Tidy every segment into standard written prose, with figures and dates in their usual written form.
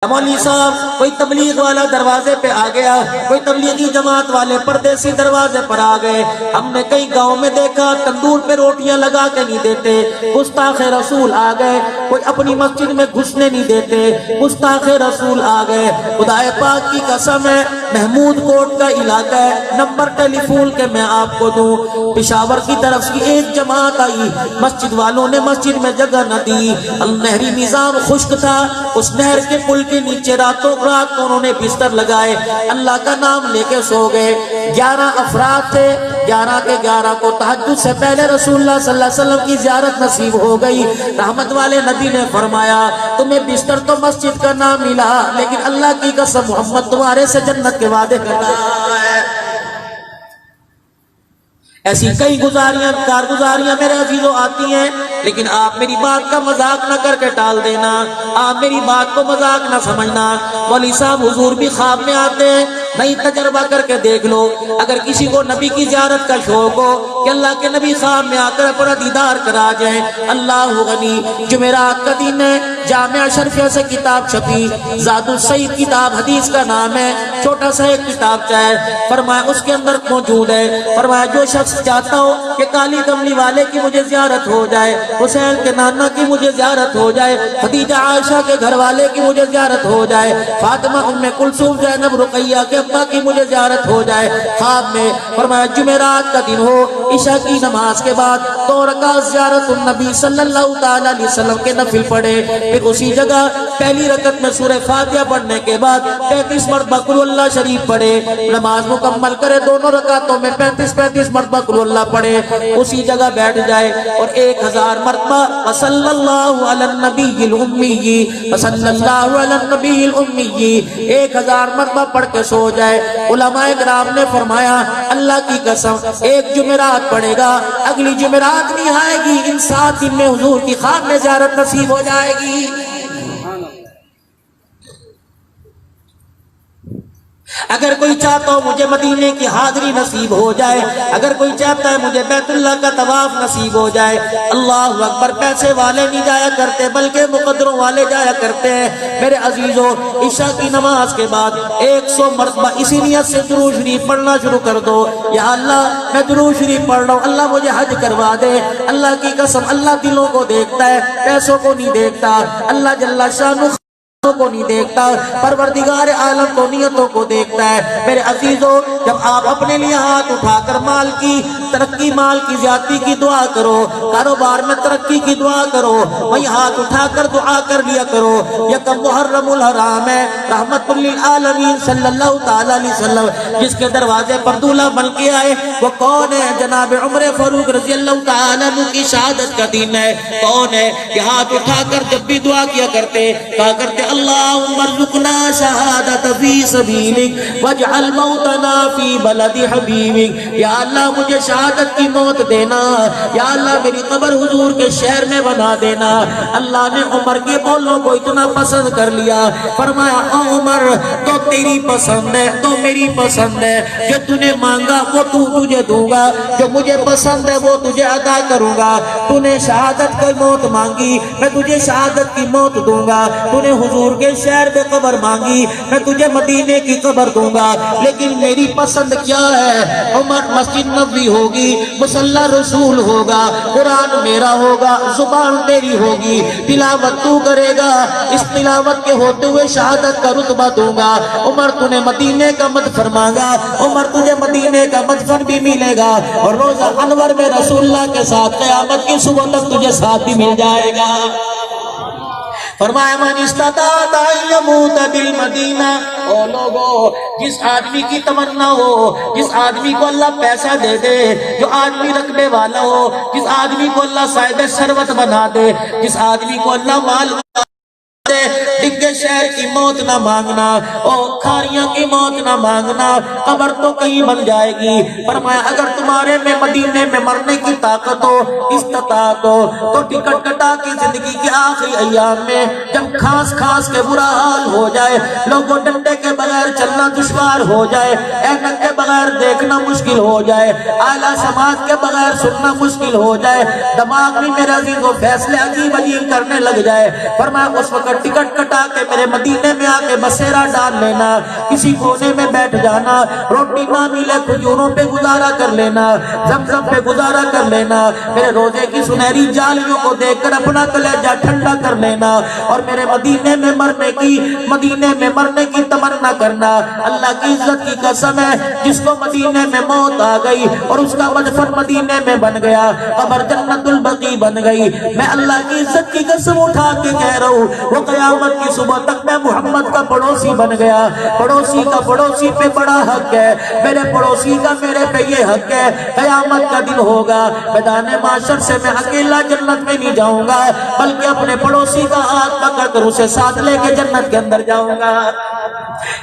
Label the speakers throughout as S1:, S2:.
S1: مولوی صاحب کوئی تبلیغ والا دروازے پہ آ گیا، کوئی تبلیغی جماعت والے پردیسی دروازے پر آ گئے۔ ہم نے کئی گاؤں میں دیکھا تندور پہ روٹیاں لگا کے نہیں دیتے، گستاخ رسول آ گئے۔ کوئی اپنی مسجد میں گھسنے نہیں دیتے، گستاخ رسول آ گئے۔ خدا پاک کی قسم ہے، محمود کوٹ کا علاقہ ہے، نمبر ٹیلی فون کے میں آپ کو دوں، پشاور کی طرف سے ایک جماعت آئی، مسجد والوں نے مسجد میں جگہ نہ دی، نہری نظام خشک تھا، اس نہر کے پل کے نیچے راتوں رات کو انہوں نے بستر لگائے، اللہ کا نام لے کے سو گئے۔ 11 افراد تھے، 11 کے 11 کو تہجد سے پہلے رسول اللہ صلی اللہ علیہ وسلم کی زیارت نصیب ہو گئی۔ رحمت والے نبی نے فرمایا تمہیں بستر تو مسجد کا نام ملا، لیکن اللہ کی قسم محمد تمہارے سے جنت کے وعدے کر رہا ہے۔ ایسی کئی کارگزاریاں میرے عزیزوں آتی ہیں، لیکن آپ میری بات کا مذاق نہ کر کے ٹال دینا، آپ میری بات کو مذاق نہ سمجھنا۔ مولوی صاحب حضور بھی خواب میں آتے ہیں، نہیں تجربہ کر کے دیکھ لو۔ اگر کسی کو نبی کی زیارت کا شوق ہو کہ اللہ کے نبی خواب میں آ کر اپنا دیدار کرا جائیں، اللہ غنی۔ جمعرات کا دن ہے، جامعہ شرفیہ سے کتاب چھپی، زاد السعید کتاب حدیث کا نام ہے، چھوٹا سا ایک کتاب ہے، فرمایا اس کے اندر موجود ہے، فرمایا جو شخص چاہتا ہو کہ کالی کملی والے کی مجھے زیارت ہو جائے، حسین کے نانا کی مجھے زیارت ہو جائے، خدیجہ عائشہ کے گھر والے کی مجھے زیارت ہو جائے، فاطمہ ام کلثوم زینب رقیہ کے ابا کی مجھے زیارت ہو جائے۔ خواب میں فرمایا جمعرات کا دن ہو، عشاء کی نماز کے بعد 2 رکعت زیارت النبی صلی اللہ تعالیٰ علیہ وسلم کے نفل پڑھے، پھر اسی جگہ پہلی رکعت میں سورہ فاتحہ پڑھنے کے بعد 35 مرتبہ قل اللہ شریف پڑھے، نماز مکمل کرے، دونوں رکعتوں میں 35 مرتبہ قل اللہ پڑھے، اسی جگہ بیٹھ جائے اور 1000 مرتبہ صلی اللہ علی النبی الامی، صلی اللہ علی النبی الامی 1000 مرتبہ پڑھ کے سو جائے۔ علماء کرام نے فرمایا اللہ کی قسم ایک جمعرات پڑھے گا، اگلی جمعرات نہیں آئے گی، ان 7 دن میں حضور کی خواب میں زیارت نصیب ہو جائے گی۔ اگر کوئی چاہتا ہو مجھے مدینے کی حاضری نصیب ہو جائے، اگر کوئی چاہتا ہے مجھے بیت اللہ کا طواف نصیب ہو جائے، اللہ اکبر، پیسے والے نہیں جایا کرتے بلکہ مقدروں والے جایا کرتے ہیں۔ میرے عزیزوں عشاء کی نماز کے بعد 100 مرتبہ اسی نیت سے درود شریف پڑھنا شروع کر دو، یا اللہ میں درود شریف پڑھ رہا ہوں، اللہ مجھے حج کروا دے۔ اللہ کی قسم اللہ دلوں کو دیکھتا ہے، پیسوں کو نہیں دیکھتا، اللہ جل شانہ کو نہیں دیکھتا، پروردگار عالم کو نیتوں کو دیکھتا ہے۔ میرے عزیزوں جب آپ اپنے لیے ہاتھ اٹھا کر مال کی ترقی، مال کی زیادتی کی دعا کرو، کاروبار میں ترقی کی دعا کرو، وہی ہاتھ اٹھا کر دعا کر لیا کرو۔ یکم محرم الحرام ہے، رحمت للعالمین صلی اللہ تعالیٰ علیہ وسلم جس کے دروازے پر دولہا بن کے آئے وہ کون ہے؟ جناب عمر فاروق رضی اللہ تعالیٰ عنہ کی شہادت کا دن ہے۔ کون ہے کہ ہاتھ اٹھا کر جب بھی دعا کیا کرتے، کہا کرتے اللہم ارزقنا شہادت فی سبیلک واجعل موتنا فی بلد حبیبک، یا اللہ مجھے شہادت کی موت دینا، یا اللہ میری قبر حضور کے شہر میں بنا دینا۔ اللہ نے عمر کے بولوں کو اتنا پسند کر لیا، فرمایا اے عمر تو تیری پسند ہے تو میری پسند ہے، جو تو نے مانگا وہ تجھے دوں گا، جو مجھے پسند ہے وہ تجھے عطا کروں گا۔ تو نے شہادت کی موت مانگی، میں تجھے شہادت کی موت دوں گا۔ تو نے حضور کے شہر میں قبر مانگی، میں تجھے مدینے کی قبر دوں گا۔ لیکن میری پسند کیا ہے؟ عمر مسجد نبوی ہوگی، مصلی رسول ہوگا، قرآن میرا ہوگا، زبان تیری ہوگی، تلاوت تو کرے گا، اس تلاوت کے ہوتے ہوئے شہادت کا رتبہ دوں گا۔ عمر تو نے مدینے کا مدفن مانگا، عمر تجھے مدینے کا مدفن بھی ملے گا، اور روزہ انور میں رسول اللہ کے ساتھ قیامت کی صبح تک تجھے ساتھ بھی مل جائے گا۔ فرمایا من استطاع ان یموت بالمدینہ، او لوگو جس آدمی کی تمنا ہو، جس آدمی کو اللہ پیسہ دے دے، جو آدمی رقبے والا ہو، جس آدمی کو اللہ صاحب ثروت بنا دے، جس آدمی کو اللہ مال ڈنگے شہر کی موت نہ مانگنا، اور کھاریاں کی موت نہ مانگنا، قبر تو کہیں بن جائے گی۔ فرمایا اگر تمہارے میں مدینے میں مرنے کی طاقت ہو، استطاعت ہو، تو ٹکٹ کٹا کی زندگی کے آخری ایام میں جب کھانس کھانس کے برا حال ہو جائے، لوگوں ڈنڈے کے بغیر چلنا دشوار ہو جائے، اینک کے بغیر دیکھنا مشکل ہو جائے، اعلیٰ سماعت کے بغیر سننا مشکل ہو جائے، دماغ میں میرے عزیز وہ فیصلے عجیب عجیب کرنے لگ جائے، فرمایا اس وقت ٹکٹ کٹا کے میرے مدینے میں آ کے بسیرا ڈال لینا، کسی کونے میں بیٹھ جانا، روٹی نہ ملے کھجوروں پہ گزارا کر لینا، زمزم پہ گزارا کر لینا، میرے روزے کی سنہری جالیوں کو دیکھ کر اپنا کلیجہ ٹھنڈا کر لینا، اور میرے مدینے میں مرنے کی تمنا کرنا۔ اللہ کی عزت کی قسم ہے، جس کو مدینے میں موت آ گئی اور اس کا مدفن مدینے میں بن گیا، قبر جنت البقیع بن گئی، میں اللہ کی عزت کی قسم اٹھا کے کہہ رہا ہوں وہ قیامت کی صبح تک میں محمد کا پڑوسی بن گیا۔ پڑوسی کا پڑوسی پہ بڑا حق ہے، میرے پڑوسی کا میرے پہ یہ حق ہے۔ قیامت کا دن ہوگا، میدان معاشر سے میں اکیلا جنت میں نہیں جاؤں گا، بلکہ اپنے پڑوسی کا ہاتھ پکڑ کر اسے ساتھ لے کے جنت کے اندر جاؤں گا۔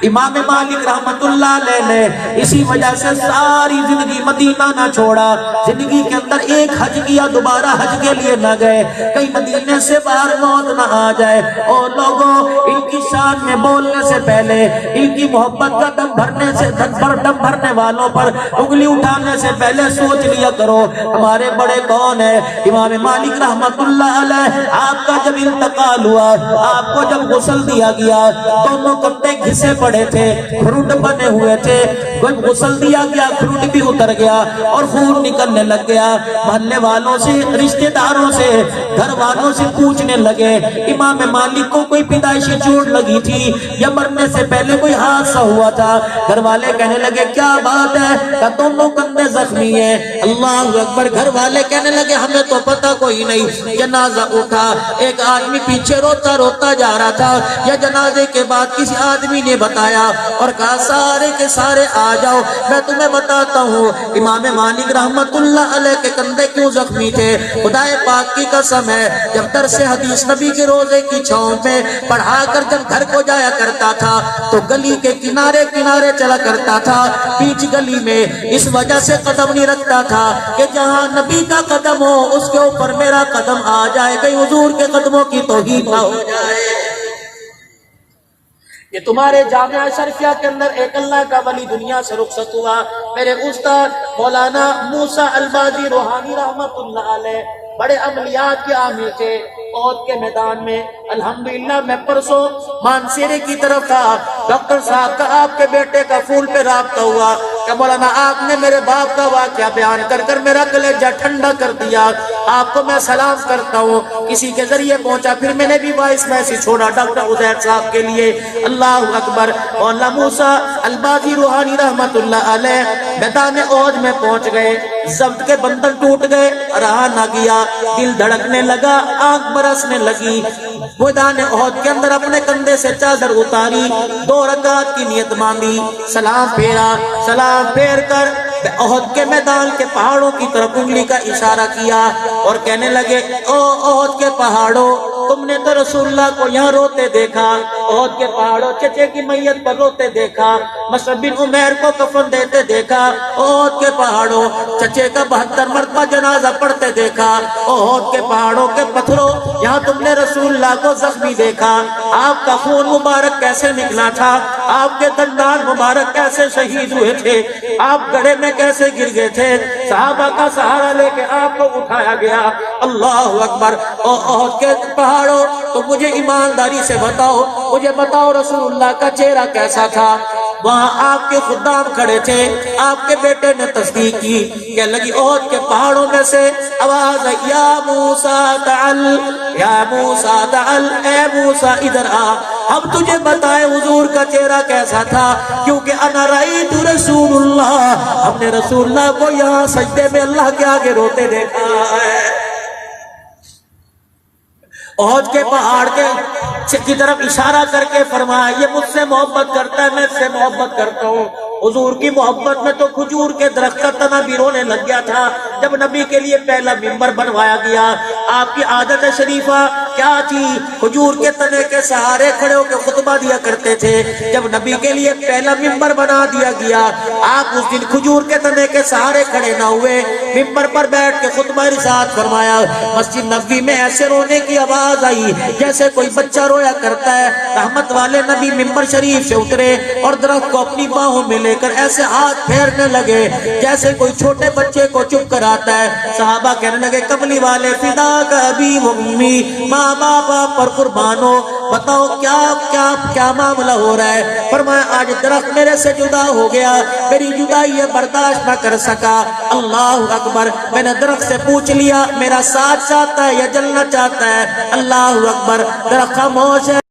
S1: امام مالک رحمت اللہ علیہ نے اسی وجہ سے ساری زندگی مدینہ نہ چھوڑا، زندگی کے اندر ایک حج کیا، دوبارہ حج کے لیے نہ گئے، کہیں مدینے سے باہر موت نہ آ جائے۔ اور لوگوں، ان کی شان میں بولنے سے پہلے، ان کی محبت کا دم بھرنے والوں پر انگلی اٹھانے سے پہلے سوچ لیا کرو ہمارے بڑے کون ہیں۔ امام مالک رحمت اللہ علیہ، آپ کا جب انتقال ہوا، آپ کو جب غسل دیا گیا، دونوں کندھے گھسے پڑے تھے، کھروٹ بنے ہوئے تھے، جب غسل دیا گیا کھروٹ بھی اتر گیا اور خون نکلنے لگ گیا۔ محلے والوں سے، رشتہ داروں سے، گھر والوں سے پوچھنے لگے امام مالک کو کوئی پیدائشی چوٹ لگی تھی یا مرنے سے پہلے کوئی حادثہ ہوا تھا؟ گھر والے کہنے لگے کیا بات ہے، کہ دونوں کندھے زخمی ہیں۔ اللہ اکبر۔ گھر والے کہنے لگے ہمیں تو پتہ کوئی نہیں۔ جنازہ اٹھا، ایک آدمی پیچھے روتا روتا جا رہا تھا، یا جنازے کے بعد کسی آدمی نے بتایا اور کہا سارے کے سارے آ جاؤ، میں تمہیں بتاتا ہوں امام مالک رحمت اللہ علیہ کے کندھے کیوں زخمی تھے۔ خدائے پاک کی قسم ہے، جب درس حدیث نبی کے روزے کی چھاؤں میں پڑھا کر جب گھر کو جایا کرتا تھا تو گلی کے کنارے کنارے چلا کرتا تھا، بیچ گلی میں اس وجہ سے قدم نہیں رکھتا تھا کہ جہاں نبی کا قدم ہو اس کے اوپر میرا قدم آ جائے، کہیں حضور کے قدموں کی توہین نہ ہو جائے۔ یہ تمہارے جامعہ شریفیہ کے اندر ایک اللہ کا ولی دنیا سے رخصت ہوا، میرے استاد مولانا موسیٰ البادی روحانی رحمت اللہ علیہ، بڑے عملیات کے عامل تھے۔ عہد کے میدان میں الحمدللہ میں پرسوں مانسیرے کی طرف تھا، ڈاکٹر صاحب کا آپ کے بیٹے کا فون پہ رابطہ ہوا کہ مولانا آپ نے میرے باپ کا واقعہ بیان کر کر میرا کلیجہ ٹھنڈا کر دیا، آپ کو میں سلام کرتا ہوں۔ کسی کے ذریعے پہنچا، پھر میں نے بھی وائس میسیج چھوڑا ڈاکٹر عزیر صاحب کے لیے۔ اللہ اکبر۔ مولانا موسیٰ البادی روحانی رحمت اللہ علیہ میدان عہد میں پہنچ گئے، ضبط کے بندھن ٹوٹ گئے، رہا نہ گیا، دل دھڑکنے لگا، آنکھ برسنے لگی۔ میدان عہد کے اندر اپنے کندھے سے چادر اتاری، 2 رکعت کی نیت باندھی، سلام پھیرا، سلام پھیر کر عہد کے میدان کے پہاڑوں کی طرف انگلی کا اشارہ کیا اور کہنے لگے او عہد کے پہاڑوں، تم نے تو رسول اللہ کو یہاں روتے دیکھا، عہد کے پہاڑوں چچے کی میت پر روتے دیکھا، مصعب بن عمیر کو کفن دیتے دیکھا، عہد کے پہاڑوں چچے کا 72 مرتبہ جنازہ پڑھتے دیکھا، عہد کے پہاڑوں کے پتھروں یہاں تم نے رسول اللہ کو زخمی دیکھا، آپ کا خون مبارک کیسے نکلا تھا، آپ کے دندان مبارک کیسے شہید ہوئے تھے، آپ گڑھے میں کیسے گر گئے تھے، صحابہ کا سہارا لے کے آپ کو اٹھایا گیا۔ اللہ اکبر۔ عہد کے پہاڑوں تو مجھے ایمانداری سے بتاؤ، مجھے بتاؤ رسول اللہ کا چہرہ کیسا تھا۔ وہاں آپ کے خدام کھڑے تھے، آپ کے بیٹے نے تصدیق کی کہ لگی عہد کے پہاڑوں میں سے آواز، یا موسیٰ تعال، یا موسیٰ تعال، اے موسیٰ ادھر آ، ہم تجھے بتائیں حضور کا چہرہ کیسا تھا، کیونکہ انا رأیت رسول اللہ، ہم نے رسول اللہ کو یہاں سجدے میں اللہ کے آگے روتے دیکھا ہے۔ عہد کے پہاڑ کی طرف اشارہ کر کے فرمایا یہ مجھ سے محبت کرتا ہے، میں اس سے محبت کرتا ہوں۔ حضور کی محبت میں تو کھجور کے درخت کا تنا بھی رونے لگ گیا تھا جب نبی کے لیے پہلا ممبر بنوایا گیا۔ آپ کی عادت شریفہ کیا تھی؟ کھجور کے تنے کے سہارے کھڑے ہو کے خطبہ دیا کرتے تھے۔ جب نبی کے لیے پہلا ممبر بنا دیا گیا، آپ اس دن کھجور کے تنے کے سہارے کھڑے نہ ہوئے، ممبر پر بیٹھ کے خطبہ ارشاد فرمایا۔ مسجد نبوی میں ایسے رونے کی آواز آئی جیسے کوئی بچہ رویا کرتا ہے۔ رحمت والے نبی ممبر شریف سے اترے اور درخت کو اپنی باہوں میں لے کر ایسے ہاتھ پھیرنے لگے جیسے کوئی چھوٹے بچے کو چپ کراتا ہے۔ صحابہ کہنے لگے کملی والے فدا کا ابی و امی، ماں باپ پر قربان ہو، بتاؤ کیا کیا کیا معاملہ ہو رہا ہے؟ فرمایا آج درخت میرے سے جدا ہو گیا، میری جدائی برداشت نہ کر سکا۔ اللہ اکبر، میں نے درخت سے پوچھ لیا میرا ساتھ چاہتا ہے یا جلنا چاہتا ہے؟ اللہ اکبر، درخت خاموش ہے۔